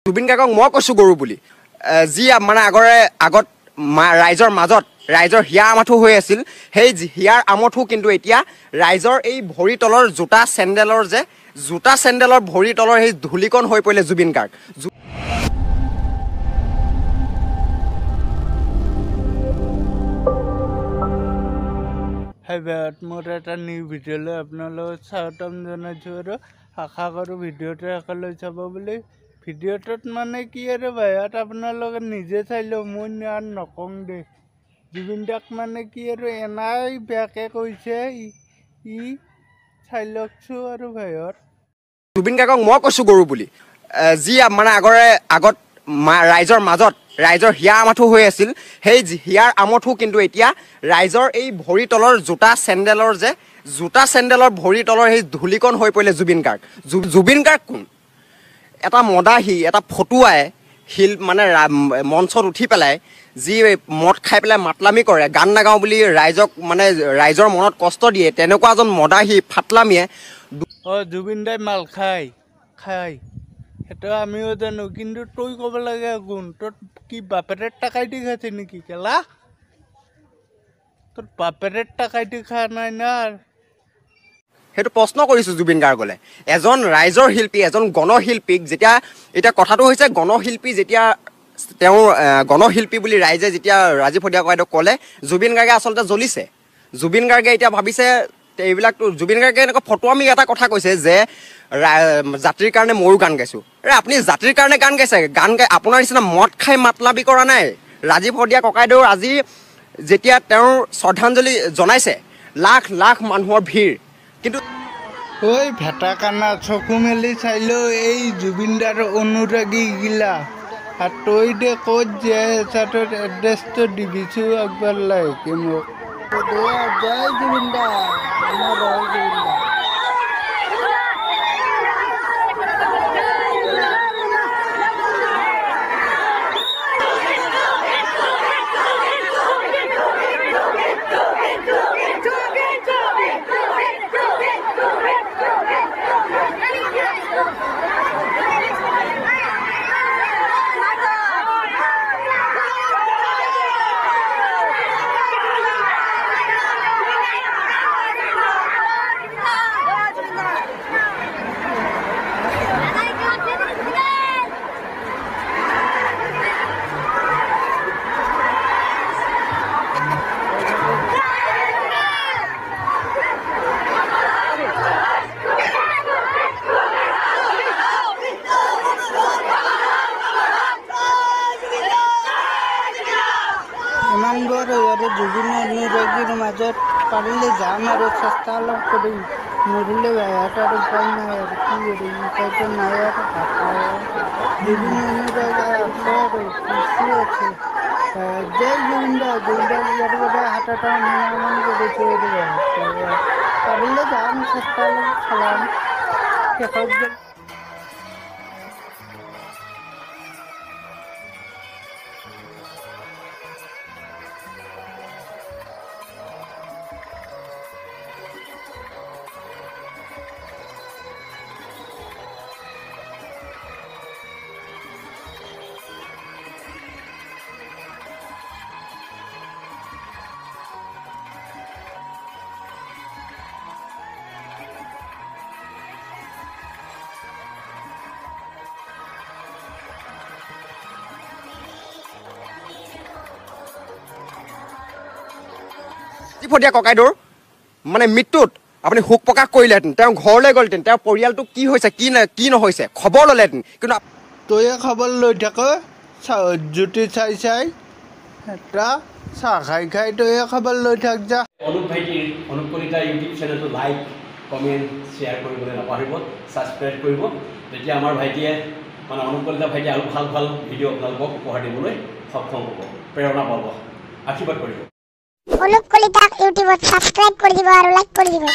জুবিন গাৰ্গক মই কৈছোঁ গৰু বুলি যি মানে আগত ৰাইজৰ মাজত ৰাইজৰ হিয়াৰ আমঠু হৈ আছিল সেই হিয়াৰ আমঠু কিন্তু এতিয়া ৰাইজৰ এই ভৰি তলৰ জোতা চেণ্ডেলৰ ভৰি তলৰ সেই ধূলিকণ হৈ পৰিলে জুবিন গাৰ্গ। মোৰ এটা নিউ ভিডিঅ'লৈ আপোনালোকক স্বাগতম জনাইছোঁ আৰু আশা কৰোঁ ভিডিঅ'টো সকলোৱে চাব বুলি। ভিডিঅ'টোত মানে কি আৰু ভাইয়াত আপোনালোকে নিজে চাই লওক, মই আৰু নকওঁ দেই। জুবিন দাক মানে কি আৰু এনাই বেয়াকৈ কৈছে ই চাই লওকচোন আৰু ভাইয়াত। জুবিন গাৰ্গক মই কৈছোঁ গৰু বুলি যি মানে আগত ৰাইজৰ মাজত ৰাইজৰ হিয়াৰ আমঠু হৈ আছিল সেই হিয়াৰ আমঠু কিন্তু এতিয়া ৰাইজৰ এই ভৰি তলৰ জোতা চেণ্ডেলৰ ভৰি তলৰ সেই ধূলিকণ হৈ পৰিলে জুবিন গাৰ্গ। জুবিন গাৰ্গ কোন? এটা মদাহী, এটা ফটুৱাই মানে মঞ্চত উঠি পেলাই যি মদ খাই পেলাই মাতলামি কৰে, গান নাগাওঁ বুলি ৰাইজৰ মনত কষ্ট দিয়ে, তেনেকুৱা এজন মদাহী ফাটলামিয়ে জুবিন দাই মাল খায় সেইটো আমিও জানো, কিন্তু তই ক'ব লাগে কোন? তোৰ কি বাপেৰে টাকাই দি খাইছে নেকি কেলা? তোৰ বাপেৰে টাকাই দি খোৱা নাই না। সেইটো প্ৰশ্ন কৰিছোঁ জুবিন গাৰ্গলৈ। এজন ৰাইজৰ শিল্পী, এজন গণশিল্পীক এতিয়া কথাটো হৈছে গণশিল্পী যেতিয়া তেওঁ গণশিল্পী বুলি ৰাইজে যেতিয়া ৰাজীৱ হদিয়া ককাইদেউক ক'লে, জুবিন গাৰ্গে আচলতে জ্বলিছে। জুবিন গাৰ্গে এতিয়া ভাবিছে এইবিলাকতো জুবিন গাৰ্গে এনেকুৱা ফটোৱামি এটা কথা কৈছে যে জাতিৰ কাৰণে ময়ো গান গাইছোঁ। আপুনি জাতিৰ কাৰণে গান গাইছে, আপোনাৰ নিচিনা মদ খাই মাতলামি কৰা নাই। ৰাজীৱ হদিয়া ককাইদেউৰ আজি যেতিয়া তেওঁৰ শ্ৰদ্ধাঞ্জলি জনাইছে লাখ লাখ মানুহৰ ভিৰ, কিন্তু ঐ ভেটা কানা চকু মেলি চাইলো এই জুবিনদাৰ অনুৰাগীগিলা আৰু তই দে ক'ত জীয়াই আছা, তোৰ এড্ৰেছটো দিবিছোঁ একবাৰ লাইকে মোক। জয় জুবিনদা, ইমানবোৰ আৰু জুবিন অনুৰাগীৰ মাজত পাৰিলে যাম আৰু চেষ্টা অলপ কৰিম। মৰিলে ভাইয়াত আৰু উপায় নাই আৰু কি কৰিম, উপায়টো নাই আৰু জুবিন অনুৰাগী আছে আৰু খুচি আছে। জয় জুবিন দা, ইয়াৰ পৰা হাতত নিৰ্মাণ কৰিছে পাৰিলে যাম, চেষ্টা অলপ চলাম শেষত। ৰাজীৱ হদিয়া ককাইদেউৰ মানে মৃত্যুত আপুনি শোক প্ৰকাশ কৰিলেহেঁতেন, তেওঁ ঘৰলৈ গ'লহেঁতেন, তেওঁৰ পৰিয়ালটো কি হৈছে কি নহৈছে খবৰ ল'লেহেঁতেন, কিন্তু তয়ে খবৰ লৈ থাক জ্যোতি চাই এটা চাহ খাই তয়ে খবৰ লৈ থাক যা। অনুপ ভাইটিৰ অনুপ কলিতা ইউটিউব চেনেলটো লাইক কমেণ্ট শ্বেয়াৰ কৰিবলৈ নাপাহৰিব, ছাবস্ক্ৰাইব কৰিব। তেতিয়া আমাৰ ভাইটিয়ে মানে অনুপ কলিতা ভাইটিয়ে আৰু ভাল ভাল ভিডিঅ' আপোনালোকক উপহাৰ দিবলৈ সক্ষম হ'ব, প্ৰেৰণা পাব, আশীৰ্বাদ কৰিব। অনুপ কলিতাক ইউটিউবত সাবস্ক্ৰাইব কৰি দিব আৰু লাইক কৰি দিব,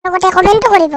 লগতে কমেণ্টো কৰিব।